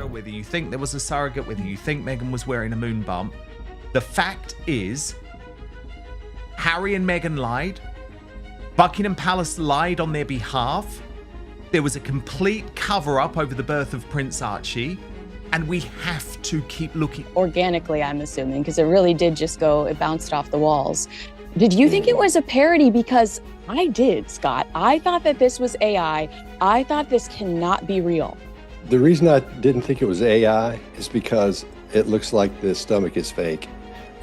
whether you think there was a surrogate, whether you think Meghan was wearing a moon bump, the fact is Harry and Meghan lied. Buckingham Palace lied on their behalf. There was a complete cover-up over the birth of Prince Archie. And we have to keep looking. Organically, I'm assuming, because it really did just go, it bounced off the walls. Did you think it was a parody? Because I did, Scott. I thought that this was AI. I thought this cannot be real. The reason I didn't think it was AI is because it looks like the stomach is fake.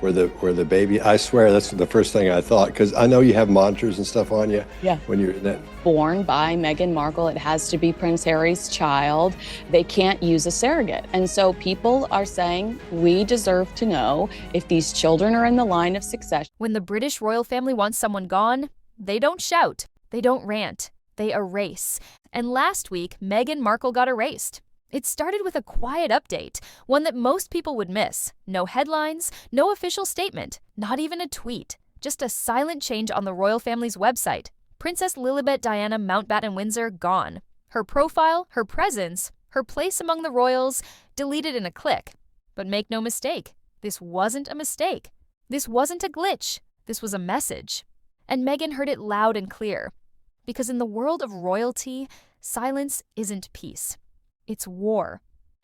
Where the baby, I swear that's the first thing I thought, because I know you have monitors and stuff on you. Yeah. When you're in that. Born by Meghan Markle, it has to be Prince Harry's child. They can't use a surrogate. And so people are saying, we deserve to know if these children are in the line of succession. When the British royal family wants someone gone, they don't shout, they don't rant, they erase. And last week, Meghan Markle got erased. It started with a quiet update, one that most people would miss. No headlines, no official statement, not even a tweet. Just a silent change on the royal family's website. Princess Lilibet Diana Mountbatten Windsor gone. Her profile, her presence, her place among the royals, deleted in a click. But make no mistake, this wasn't a mistake. This wasn't a glitch. This was a message. And Meghan heard it loud and clear. Because in the world of royalty, silence isn't peace. It's war.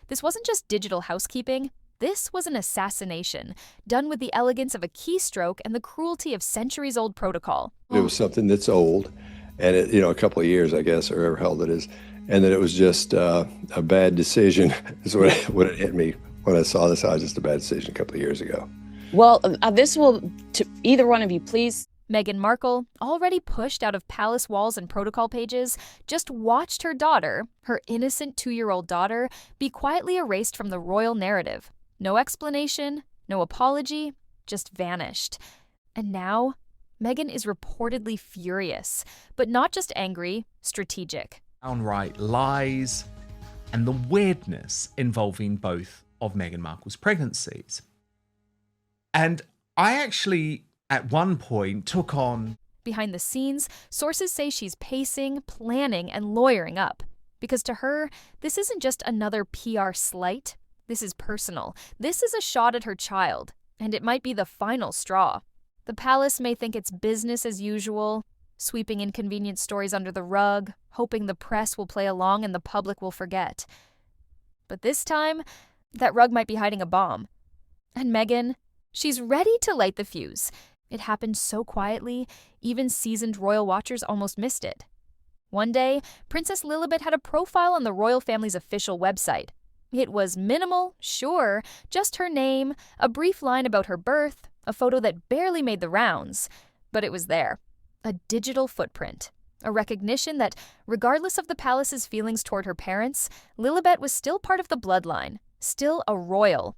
This wasn't just digital housekeeping. This was an assassination, done with the elegance of a keystroke and the cruelty of centuries-old protocol. It was something that's old, and it, a couple of years, I guess, or however held it is, and that it was just a bad decision is what it hit me when I saw this. I was just a bad decision a couple of years ago. Well, this will, to either one of you, please. Meghan Markle, already pushed out of palace walls and protocol pages, just watched her daughter, her innocent 2-year-old daughter, be quietly erased from the royal narrative. No explanation, no apology, just vanished. And now, Meghan is reportedly furious, but not just angry, strategic. Downright lies and the weirdness involving both of Meghan Markle's pregnancies. And I actually, at one point, took on... Behind the scenes, sources say she's pacing, planning, and lawyering up. Because to her, this isn't just another PR slight. This is personal. This is a shot at her child, and it might be the final straw. The palace may think it's business as usual, sweeping inconvenient stories under the rug, hoping the press will play along and the public will forget. But this time, that rug might be hiding a bomb. And Meghan, she's ready to light the fuse. It happened so quietly, even seasoned royal watchers almost missed it. One day, Princess Lilibet had a profile on the royal family's official website. It was minimal, sure, just her name, a brief line about her birth, a photo that barely made the rounds, but it was there. A digital footprint. A recognition that, regardless of the palace's feelings toward her parents, Lilibet was still part of the bloodline, still a royal.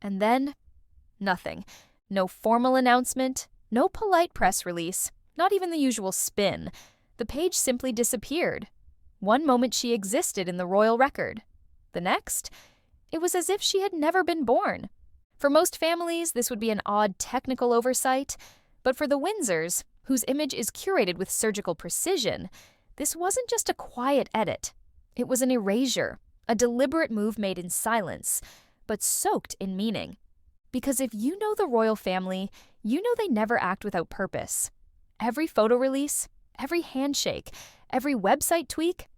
And then, nothing. No formal announcement, no polite press release, not even the usual spin. The page simply disappeared. One moment she existed in the royal record. The next, it was as if she had never been born. For most families, this would be an odd technical oversight, but for the Windsors, whose image is curated with surgical precision, this wasn't just a quiet edit. It was an erasure, a deliberate move made in silence, but soaked in meaning. Because if you know the royal family, you know they never act without purpose. Every photo release, every handshake, every website tweak,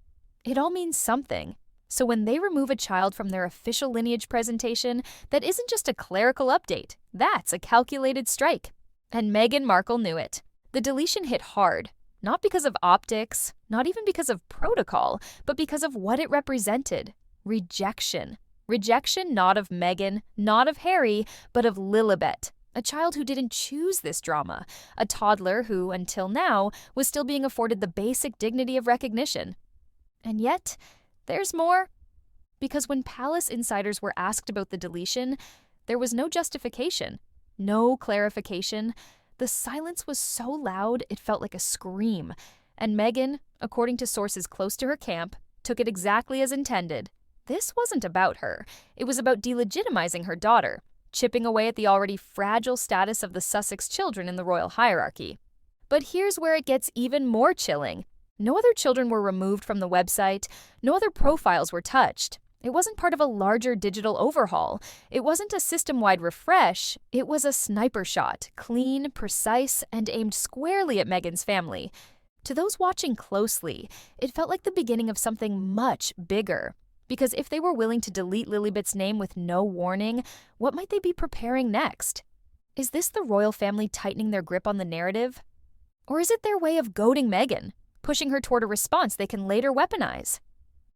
it all means something. So when they remove a child from their official lineage presentation, that isn't just a clerical update. That's a calculated strike. And Meghan Markle knew it. The deletion hit hard, not because of optics, not even because of protocol, but because of what it represented. Rejection. Rejection not of Meghan, not of Harry, but of Lilibet, a child who didn't choose this drama, a toddler who, until now, was still being afforded the basic dignity of recognition. And yet, there's more. Because when palace insiders were asked about the deletion, there was no justification, no clarification. The silence was so loud it felt like a scream. And Meghan, according to sources close to her camp, took it exactly as intended. This wasn't about her. It was about delegitimizing her daughter, chipping away at the already fragile status of the Sussex children in the royal hierarchy. But here's where it gets even more chilling. No other children were removed from the website, no other profiles were touched, It wasn't part of a larger digital overhaul. It wasn't a system-wide refresh. It was a sniper shot, clean, precise, and aimed squarely at Meghan's family. To those watching closely, it felt like the beginning of something much bigger. Because if they were willing to delete Lilibet's name with no warning, what might they be preparing next? Is this the royal family tightening their grip on the narrative? Or is it their way of goading Meghan, pushing her toward a response they can later weaponize?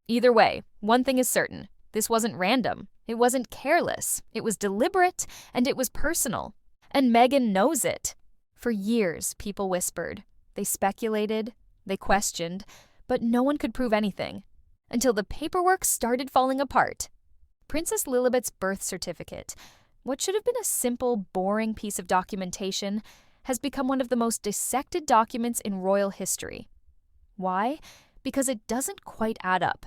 Either way, one thing is certain. This wasn't random. It wasn't careless. It was deliberate, and it was personal. And Meghan knows it. For years, people whispered. They speculated. They questioned. But no one could prove anything. Until the paperwork started falling apart. Princess Lilibet's birth certificate, what should have been a simple, boring piece of documentation, has become one of the most dissected documents in royal history. Why? Because it doesn't quite add up.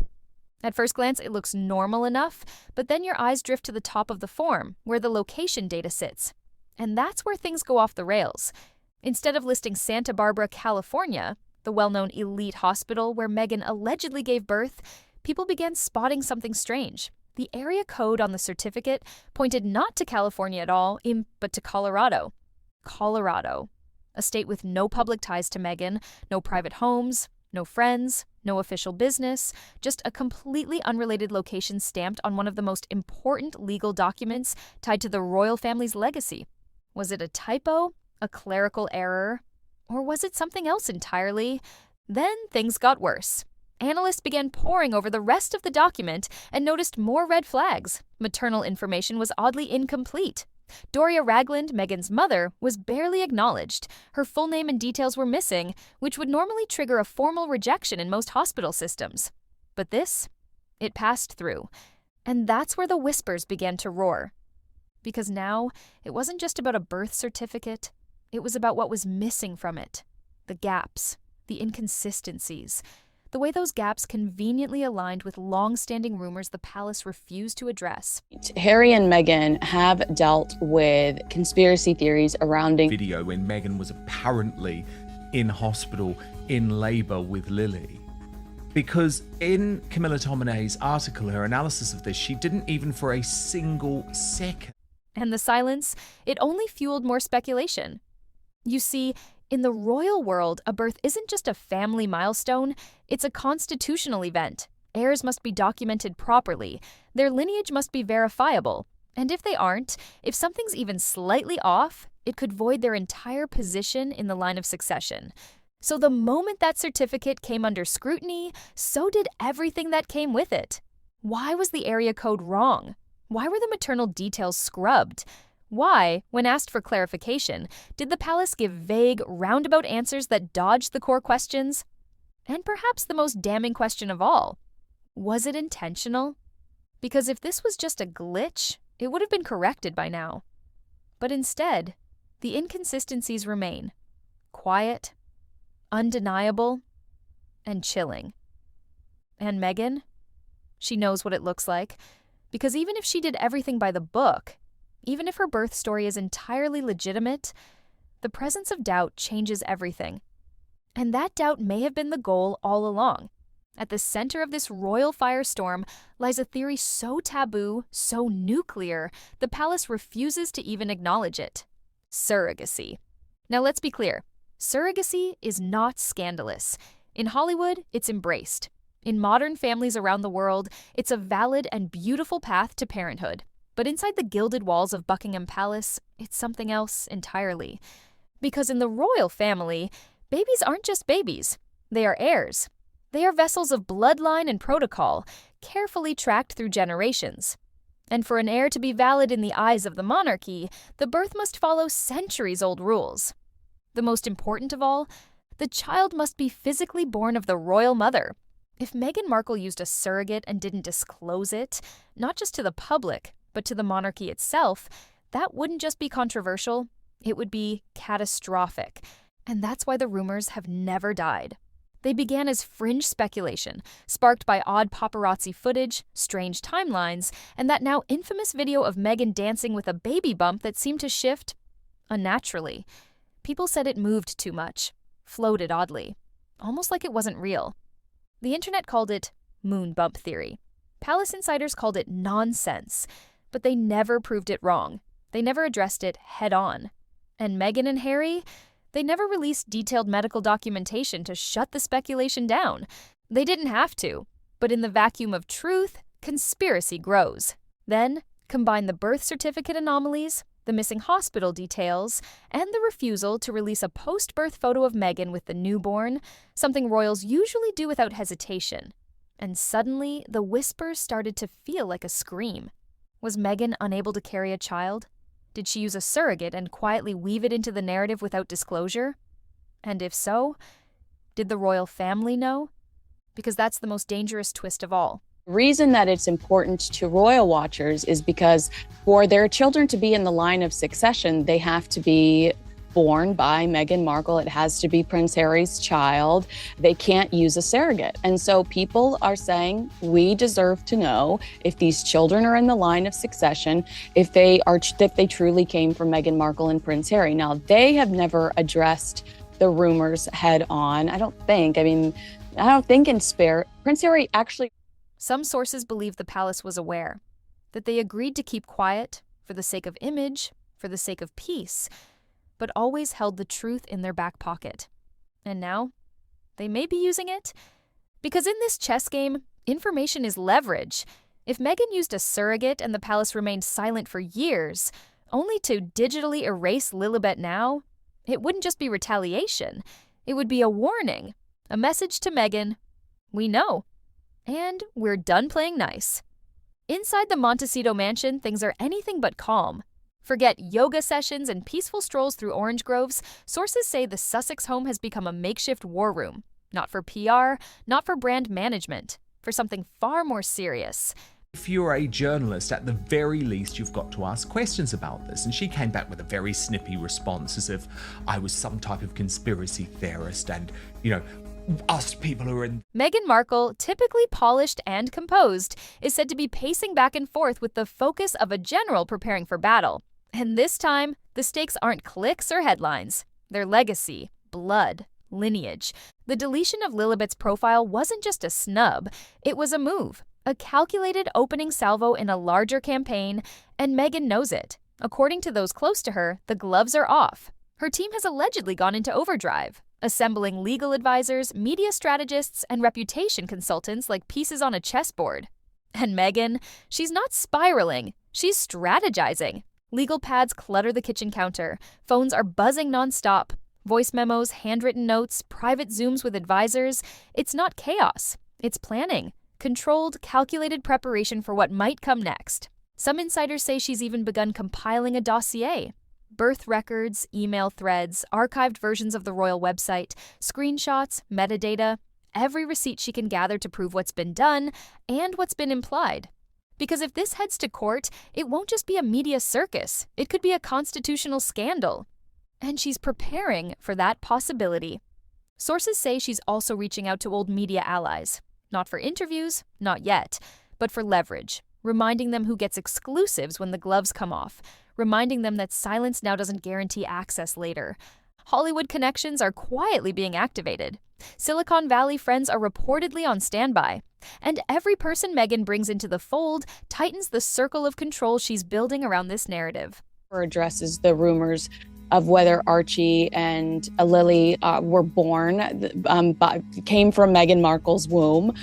At first glance, it looks normal enough, but then your eyes drift to the top of the form, where the location data sits. And that's where things go off the rails. Instead of listing Santa Barbara, California, the well-known elite hospital where Meghan allegedly gave birth, people began spotting something strange. The area code on the certificate pointed not to California at all, but to Colorado. Colorado, a state with no public ties to Meghan, no private homes, no friends, no official business, just a completely unrelated location stamped on one of the most important legal documents tied to the royal family's legacy. Was it a typo? A clerical error? Or was it something else entirely? Then things got worse. Analysts began poring over the rest of the document and noticed more red flags. Maternal information was oddly incomplete. Doria Ragland, Meghan's mother, was barely acknowledged. Her full name and details were missing, which would normally trigger a formal rejection in most hospital systems. But this, it passed through. And that's where the whispers began to roar. Because now, it wasn't just about a birth certificate. It was about what was missing from it. The gaps, the inconsistencies. The way those gaps conveniently aligned with long-standing rumors the palace refused to address. Harry and Meghan have dealt with conspiracy theories surrounding Video when Meghan was apparently in hospital in labor with Lily. Because in Camilla Tominay's article, her analysis of this, she didn't even for a single second. And the silence, it only fueled more speculation. You see, in the royal world, a birth isn't just a family milestone, it's a constitutional event. Heirs must be documented properly, their lineage must be verifiable, and if they aren't, if something's even slightly off, it could void their entire position in the line of succession. So the moment that certificate came under scrutiny, so did everything that came with it. Why was the area code wrong? Why were the maternal details scrubbed? Why, when asked for clarification, did the palace give vague, roundabout answers that dodged the core questions? And perhaps the most damning question of all, was it intentional? Because if this was just a glitch, it would have been corrected by now. But instead, the inconsistencies remain. Quiet, undeniable, and chilling. And Meghan? She knows what it looks like. Because even if she did everything by the book, even if her birth story is entirely legitimate, the presence of doubt changes everything. And that doubt may have been the goal all along. At the center of this royal firestorm lies a theory so taboo, so nuclear, the palace refuses to even acknowledge it. Surrogacy. Now let's be clear. Surrogacy is not scandalous. In Hollywood, it's embraced. In modern families around the world, it's a valid and beautiful path to parenthood. But inside the gilded walls of Buckingham Palace, it's something else entirely. Because in the royal family, babies aren't just babies. They are heirs. They are vessels of bloodline and protocol, carefully tracked through generations. And for an heir to be valid in the eyes of the monarchy, the birth must follow centuries-old rules. The most important of all, the child must be physically born of the royal mother. If Meghan Markle used a surrogate and didn't disclose it, not just to the public, but to the monarchy itself, that wouldn't just be controversial, it would be catastrophic. And that's why the rumors have never died. They began as fringe speculation, sparked by odd paparazzi footage, strange timelines, and that now infamous video of Meghan dancing with a baby bump that seemed to shift unnaturally. People said it moved too much, floated oddly, almost like it wasn't real. The internet called it moon bump theory. Palace insiders called it nonsense, but they never proved it wrong. They never addressed it head on. And Meghan and Harry, they never released detailed medical documentation to shut the speculation down. They didn't have to, but in the vacuum of truth, conspiracy grows. Then, combine the birth certificate anomalies, the missing hospital details, and the refusal to release a post-birth photo of Meghan with the newborn, something royals usually do without hesitation. And suddenly, the whispers started to feel like a scream. Was Meghan unable to carry a child? Did she use a surrogate and quietly weave it into the narrative without disclosure? And if so, did the royal family know? Because that's the most dangerous twist of all. The reason that it's important to royal watchers is because for their children to be in the line of succession, they have to be born by Meghan Markle. It has to be Prince Harry's child. They can't use a surrogate. And so people are saying, we deserve to know if these children are in the line of succession, if they truly came from Meghan Markle and Prince Harry. Now, they have never addressed the rumors head on. I don't think in spare. Prince Harry actually. Some sources believe the palace was aware, that they agreed to keep quiet for the sake of image, for the sake of peace, but always held the truth in their back pocket. And now, they may be using it? Because in this chess game, information is leverage. If Meghan used a surrogate and the palace remained silent for years, only to digitally erase Lilibet now, it wouldn't just be retaliation. It would be a warning, a message to Meghan. We know. And we're done playing nice. Inside the Montecito mansion, things are anything but calm. Forget yoga sessions and peaceful strolls through orange groves. Sources say the Sussex home has become a makeshift war room. Not for PR, not for brand management, for something far more serious. If you're a journalist, at the very least, you've got to ask questions about this. And she came back with a very snippy response, as if I was some type of conspiracy theorist and, us people who are in. Meghan Markle, typically polished and composed, is said to be pacing back and forth with the focus of a general preparing for battle. And this time, the stakes aren't clicks or headlines. They're legacy, blood, lineage. The deletion of Lilibet's profile wasn't just a snub, it was a move. A calculated opening salvo in a larger campaign, and Meghan knows it. According to those close to her, the gloves are off. Her team has allegedly gone into overdrive, assembling legal advisors, media strategists, and reputation consultants like pieces on a chessboard. And Meghan, she's not spiraling, she's strategizing. Legal pads clutter the kitchen counter, phones are buzzing nonstop, voice memos, handwritten notes, private Zooms with advisors. It's not chaos, it's planning. Controlled, calculated preparation for what might come next. Some insiders say she's even begun compiling a dossier. Birth records, email threads, archived versions of the royal website, screenshots, metadata, every receipt she can gather to prove what's been done and what's been implied. Because if this heads to court, it won't just be a media circus, it could be a constitutional scandal. And she's preparing for that possibility. Sources say she's also reaching out to old media allies. Not for interviews, not yet, but for leverage, reminding them who gets exclusives when the gloves come off, reminding them that silence now doesn't guarantee access later. Hollywood connections are quietly being activated. Silicon Valley friends are reportedly on standby. And every person Meghan brings into the fold tightens the circle of control she's building around this narrative. Addresses the rumors of whether Archie and Lily were born, came from Meghan Markle's womb.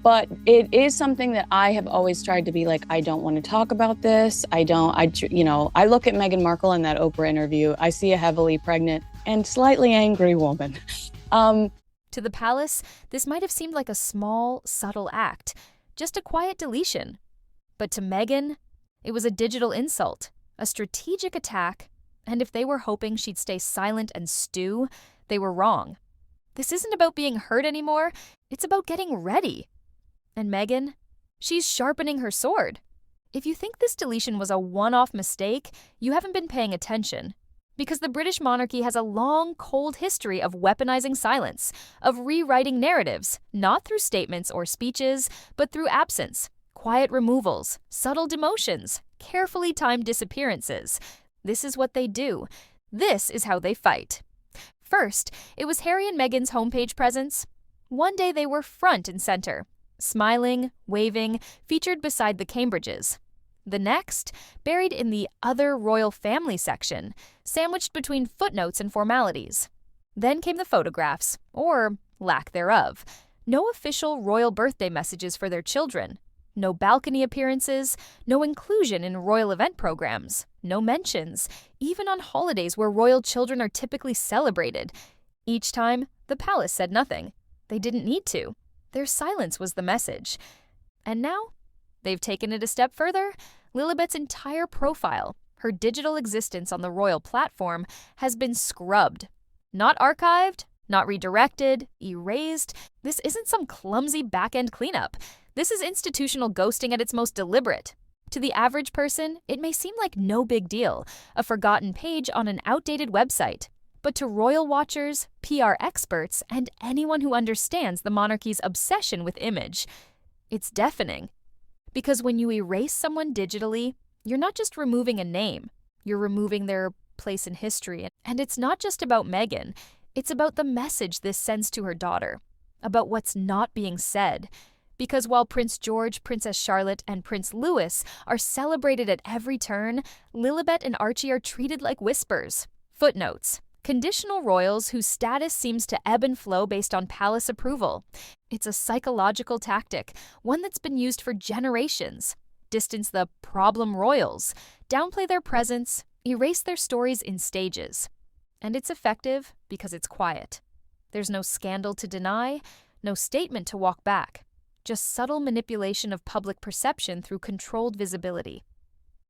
But it is something that I have always tried to be like, I don't want to talk about this. I look at Meghan Markle in that Oprah interview. I see a heavily pregnant and slightly angry woman. To the palace, this might have seemed like a small, subtle act, just a quiet deletion. But to Meghan, it was a digital insult, a strategic attack. And if they were hoping she'd stay silent and stew, they were wrong. This isn't about being heard anymore, it's about getting ready. And Meghan, she's sharpening her sword. If you think this deletion was a one-off mistake, you haven't been paying attention. Because the British monarchy has a long, cold history of weaponizing silence, of rewriting narratives, not through statements or speeches, but through absence, quiet removals, subtle demotions, carefully timed disappearances. This is what they do. This is how they fight. First, it was Harry and Meghan's homepage presence. One day they were front and center. smiling, waving, featured beside the Cambridges. The next, buried in the Other Royal Family section, sandwiched between footnotes and formalities. Then came the photographs, or lack thereof. No official royal birthday messages for their children. No balcony appearances, no inclusion in royal event programs, no mentions, even on holidays where royal children are typically celebrated. Each time, the palace said nothing. They didn't need to. Their silence was the message. And now, they've taken it a step further. Lilibet's entire profile, her digital existence on the royal platform, has been scrubbed. Not archived, not redirected, erased. This isn't some clumsy back-end cleanup. This is institutional ghosting at its most deliberate. To the average person, it may seem like no big deal, a forgotten page on an outdated website. But to royal watchers, PR experts, and anyone who understands the monarchy's obsession with image, it's deafening. Because when you erase someone digitally, you're not just removing a name, you're removing their place in history. And it's not just about Meghan, it's about the message this sends to her daughter, about what's not being said. Because while Prince George, Princess Charlotte, and Prince Louis are celebrated at every turn, Lilibet and Archie are treated like whispers. Footnotes: conditional royals whose status seems to ebb and flow based on palace approval. It's a psychological tactic, one that's been used for generations. Distance the problem royals, downplay their presence, erase their stories in stages. And it's effective because it's quiet. There's no scandal to deny, no statement to walk back. Just subtle manipulation of public perception through controlled visibility.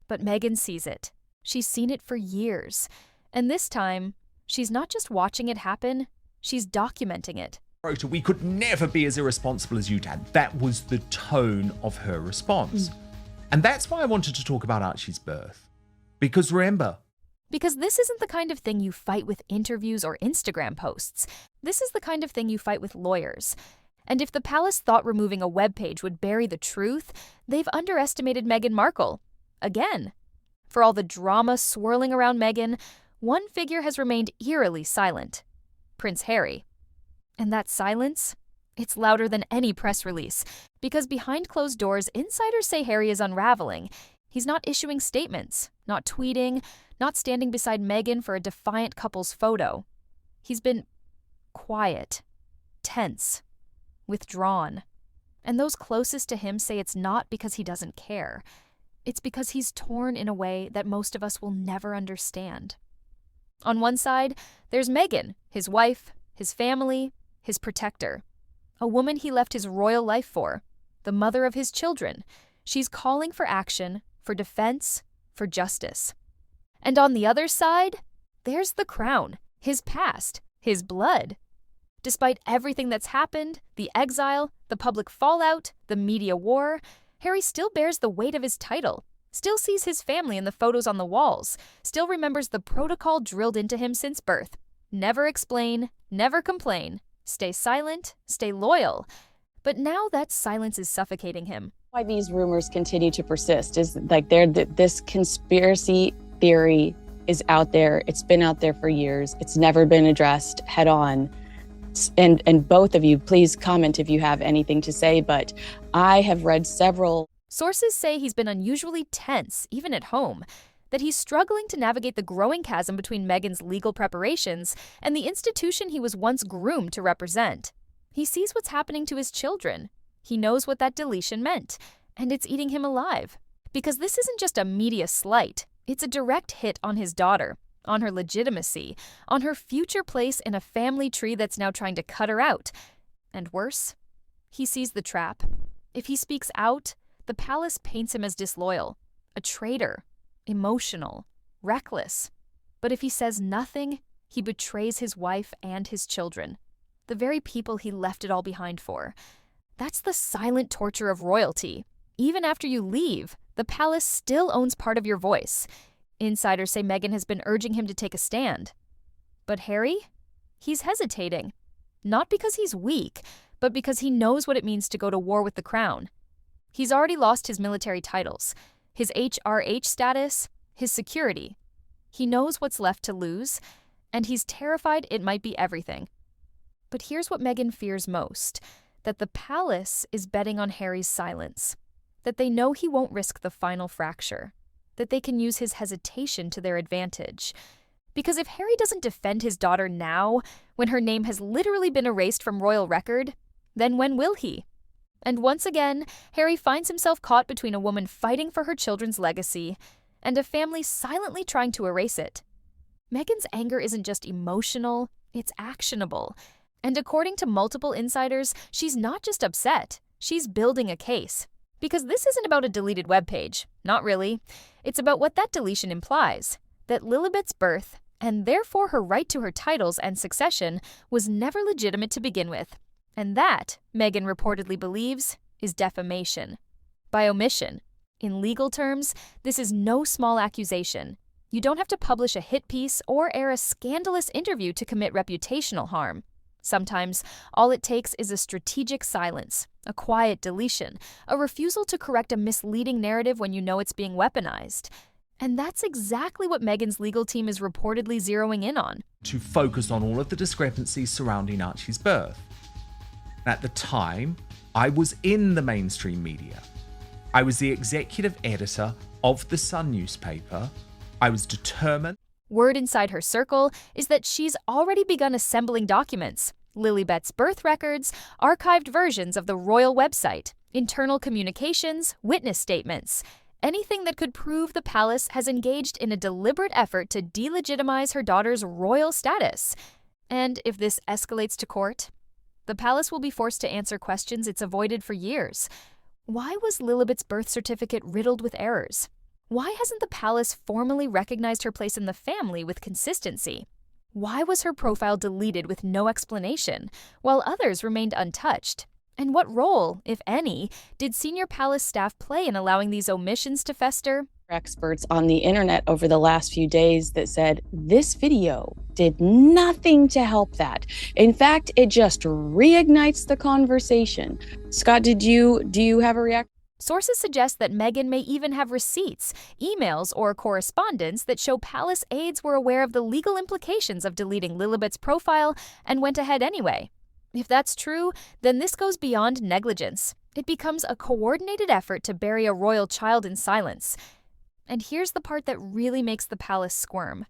But Meghan sees it. She's seen it for years. And this time, she's not just watching it happen, she's documenting it. We could never be as irresponsible as you, Dad. That was the tone of her response. And that's why I wanted to talk about Archie's birth. Because remember... Because this isn't the kind of thing you fight with interviews or Instagram posts. This is the kind of thing you fight with lawyers. And if the palace thought removing a webpage would bury the truth, they've underestimated Meghan Markle. Again. For all the drama swirling around Meghan, one figure has remained eerily silent. Prince Harry. And that silence? It's louder than any press release. Because behind closed doors, insiders say Harry is unraveling. He's not issuing statements, not tweeting, not standing beside Meghan for a defiant couple's photo. He's been quiet, tense, withdrawn. And those closest to him say it's not because he doesn't care. It's because he's torn in a way that most of us will never understand. On one side, there's Meghan, his wife, his family, his protector. A woman he left his royal life for, the mother of his children. She's calling for action, for defense, for justice. And on the other side, there's the crown, his past, his blood. Despite everything that's happened, the exile, the public fallout, the media war, Harry still bears the weight of his title, still sees his family in the photos on the walls, still remembers the protocol drilled into him since birth. Never explain, never complain, stay silent, stay loyal. But now that silence is suffocating him. Why these rumors continue to persist is like this conspiracy theory is out there. It's been out there for years. It's never been addressed head on. And both of you, please comment if you have anything to say, but I have read several. Sources say he's been unusually tense, even at home, that he's struggling to navigate the growing chasm between Meghan's legal preparations and the institution he was once groomed to represent. He sees what's happening to his children. He knows what that deletion meant, and it's eating him alive. Because this isn't just a media slight, it's a direct hit on his daughter, on her legitimacy, on her future place in a family tree that's now trying to cut her out. And worse, he sees the trap. If he speaks out, the palace paints him as disloyal, a traitor, emotional, reckless. But if he says nothing, he betrays his wife and his children, the very people he left it all behind for. That's the silent torture of royalty. Even after you leave, the palace still owns part of your voice. Insiders say Meghan has been urging him to take a stand. But Harry? He's hesitating. Not because he's weak, but because he knows what it means to go to war with the crown. He's already lost his military titles, his HRH status, his security. He knows what's left to lose, and he's terrified it might be everything. But here's what Meghan fears most, that the palace is betting on Harry's silence, that they know he won't risk the final fracture, that they can use his hesitation to their advantage. Because if Harry doesn't defend his daughter now, when her name has literally been erased from royal record, then when will he? And once again, Harry finds himself caught between a woman fighting for her children's legacy and a family silently trying to erase it. Meghan's anger isn't just emotional, it's actionable. And according to multiple insiders, she's not just upset, she's building a case. Because this isn't about a deleted webpage, not really. It's about what that deletion implies, that Lilibet's birth, and therefore her right to her titles and succession, was never legitimate to begin with. And that, Meghan reportedly believes, is defamation. By omission. In legal terms, this is no small accusation. You don't have to publish a hit piece or air a scandalous interview to commit reputational harm. Sometimes, all it takes is a strategic silence, a quiet deletion, a refusal to correct a misleading narrative when you know it's being weaponized. And that's exactly what Meghan's legal team is reportedly zeroing in on. To focus on all of the discrepancies surrounding Archie's birth. At the time, I was in the mainstream media. I was the executive editor of the Sun newspaper. I was determined. Word inside her circle is that she's already begun assembling documents, Lilibet's birth records, archived versions of the royal website, internal communications, witness statements, anything that could prove the palace has engaged in a deliberate effort to delegitimize her daughter's royal status. And if this escalates to court, the palace will be forced to answer questions it's avoided for years. Why was Lilibet's birth certificate riddled with errors? Why hasn't the palace formally recognized her place in the family with consistency? Why was her profile deleted with no explanation, while others remained untouched? And what role, if any, did senior palace staff play in allowing these omissions to fester? Experts on the internet over the last few days that said this video did nothing to help that. In fact, it just reignites the conversation. Scott, do you have a reaction? Sources suggest that Meghan may even have receipts, emails, or correspondence that show palace aides were aware of the legal implications of deleting Lilibet's profile and went ahead anyway. If that's true, then this goes beyond negligence. It becomes a coordinated effort to bury a royal child in silence. And here's the part that really makes the palace squirm.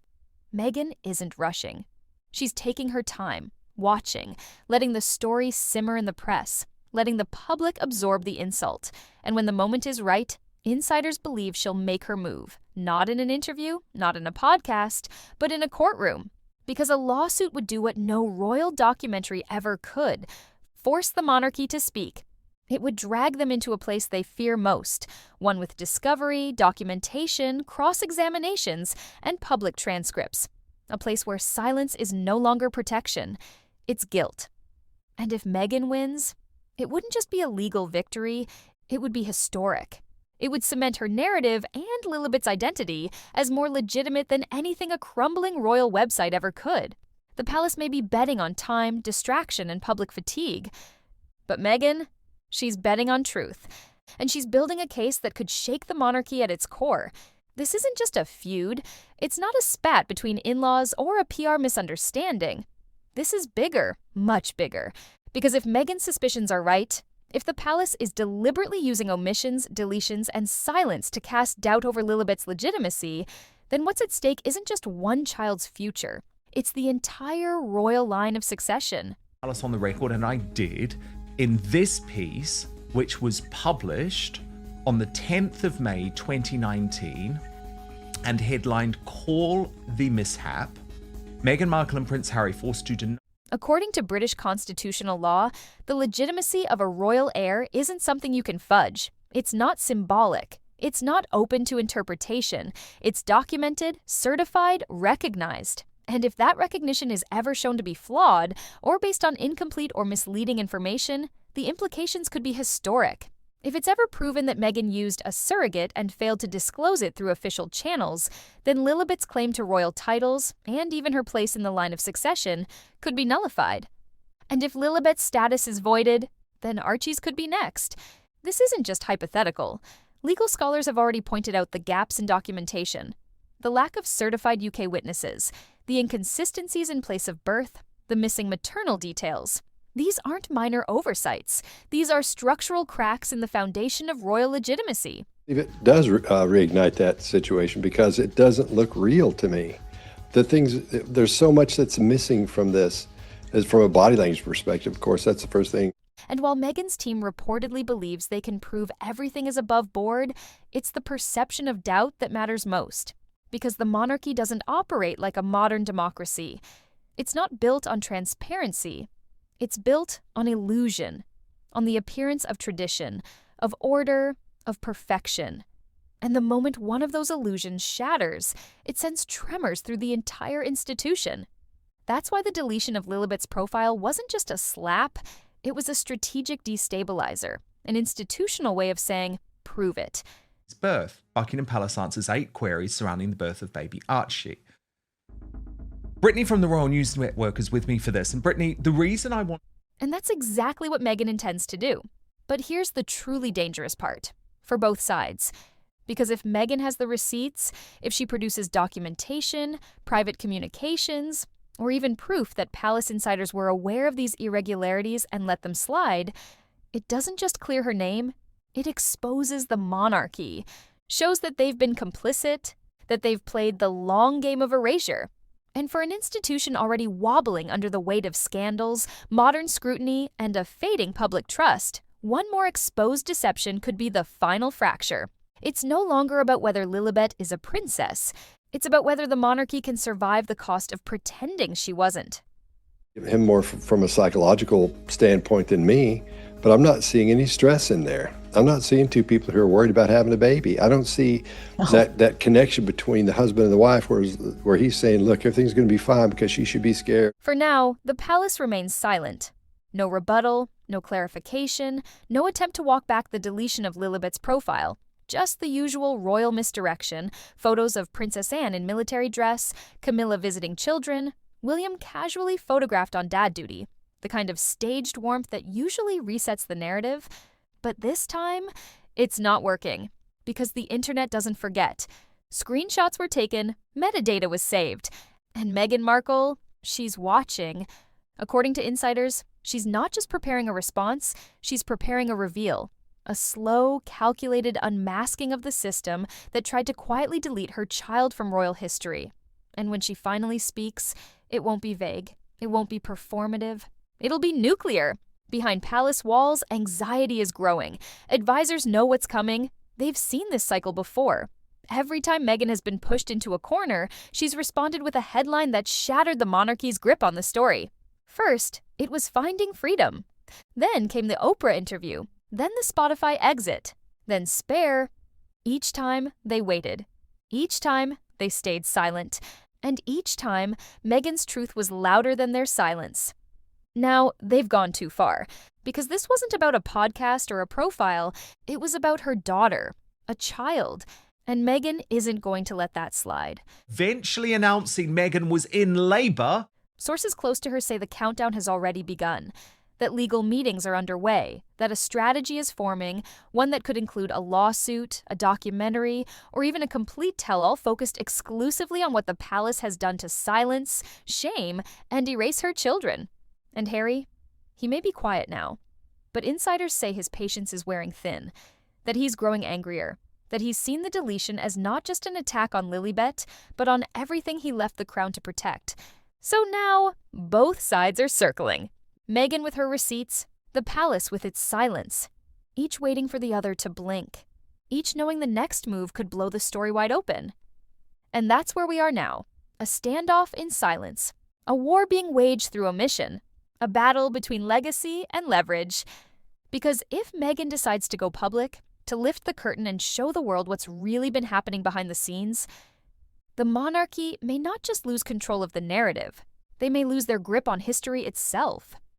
Meghan isn't rushing. She's taking her time, watching, letting the story simmer in the press, letting the public absorb the insult. And when the moment is right, insiders believe she'll make her move. Not in an interview, not in a podcast, but in a courtroom. Because a lawsuit would do what no royal documentary ever could: force the monarchy to speak. It would drag them into a place they fear most, one with discovery, documentation, cross-examinations, and public transcripts. A place where silence is no longer protection, it's guilt. And if Meghan wins, it wouldn't just be a legal victory, it would be historic. It would cement her narrative and Lilibet's identity as more legitimate than anything a crumbling royal website ever could. The palace may be betting on time, distraction, and public fatigue. But Meghan, she's betting on truth. And she's building a case that could shake the monarchy at its core. This isn't just a feud. It's not a spat between in-laws or a PR misunderstanding. This is bigger, much bigger. Because if Meghan's suspicions are right, if the palace is deliberately using omissions, deletions, and silence to cast doubt over Lilibet's legitimacy, then what's at stake isn't just one child's future. It's the entire royal line of succession. Palace on the record, and I did, in this piece, which was published on the 10th of May 2019 and headlined "Call the Mishap," Meghan Markle and Prince Harry forced to deny. According to British constitutional law, the legitimacy of a royal heir isn't something you can fudge. It's not symbolic. It's not open to interpretation. It's documented, certified, recognized. And if that recognition is ever shown to be flawed or based on incomplete or misleading information, the implications could be historic. If it's ever proven that Meghan used a surrogate and failed to disclose it through official channels, then Lilibet's claim to royal titles, and even her place in the line of succession, could be nullified. And if Lilibet's status is voided, then Archie's could be next. This isn't just hypothetical. Legal scholars have already pointed out the gaps in documentation, the lack of certified UK witnesses, the inconsistencies in place of birth, the missing maternal details. These aren't minor oversights. These are structural cracks in the foundation of royal legitimacy. It does reignite that situation because it doesn't look real to me. There's so much that's missing from this, as from a body language perspective. Of course, that's the first thing. And while Meghan's team reportedly believes they can prove everything is above board, it's the perception of doubt that matters most. Because the monarchy doesn't operate like a modern democracy. It's not built on transparency. It's built on illusion, on the appearance of tradition, of order, of perfection. And the moment one of those illusions shatters, it sends tremors through the entire institution. That's why the deletion of Lilibet's profile wasn't just a slap, it was a strategic destabilizer, an institutional way of saying, prove it. His birth, Buckingham Palace answers 8 queries surrounding the birth of baby Archie. Brittany from the Royal News Network is with me for this. And Brittany, the reason I want... And that's exactly what Meghan intends to do. But here's the truly dangerous part, for both sides. Because if Meghan has the receipts, if she produces documentation, private communications, or even proof that palace insiders were aware of these irregularities and let them slide, it doesn't just clear her name, it exposes the monarchy, shows that they've been complicit, that they've played the long game of erasure. And for an institution already wobbling under the weight of scandals, modern scrutiny, and a fading public trust, one more exposed deception could be the final fracture. It's no longer about whether Lilibet is a princess. It's about whether the monarchy can survive the cost of pretending she wasn't. Him more from a psychological standpoint than me, but I'm not seeing any stress in there. I'm not seeing two people who are worried about having a baby. I don't see that connection between the husband and the wife where he's saying, look, everything's going to be fine because she should be scared. For now, the palace remains silent. No rebuttal, no clarification, no attempt to walk back the deletion of Lilibet's profile. Just the usual royal misdirection, photos of Princess Anne in military dress, Camilla visiting children, William casually photographed on dad duty, the kind of staged warmth that usually resets the narrative. But this time, it's not working, because the internet doesn't forget. Screenshots were taken, metadata was saved, and Meghan Markle, she's watching. According to insiders, she's not just preparing a response, she's preparing a reveal. A slow, calculated unmasking of the system that tried to quietly delete her child from royal history. And when she finally speaks, it won't be vague. It won't be performative. It'll be nuclear. Behind palace walls, anxiety is growing. Advisors know what's coming. They've seen this cycle before. Every time Meghan has been pushed into a corner, she's responded with a headline that shattered the monarchy's grip on the story. First, it was Finding Freedom. Then came the Oprah interview. Then the Spotify exit. Then Spare. Each time, they waited. Each time, they stayed silent. And each time, Meghan's truth was louder than their silence. Now, they've gone too far, because this wasn't about a podcast or a profile. It was about her daughter, a child. And Meghan isn't going to let that slide. Eventually announcing Meghan was in labor. Sources close to her say the countdown has already begun. That legal meetings are underway, that a strategy is forming, one that could include a lawsuit, a documentary, or even a complete tell-all focused exclusively on what the palace has done to silence, shame, and erase her children. And Harry, he may be quiet now, but insiders say his patience is wearing thin, that he's growing angrier, that he's seen the deletion as not just an attack on Lilibet, but on everything he left the crown to protect. So now, both sides are circling. Meghan with her receipts, the palace with its silence, each waiting for the other to blink, each knowing the next move could blow the story wide open. And that's where we are now, a standoff in silence, a war being waged through omission, a battle between legacy and leverage. Because if Meghan decides to go public, to lift the curtain and show the world what's really been happening behind the scenes, the monarchy may not just lose control of the narrative, they may lose their grip on history itself.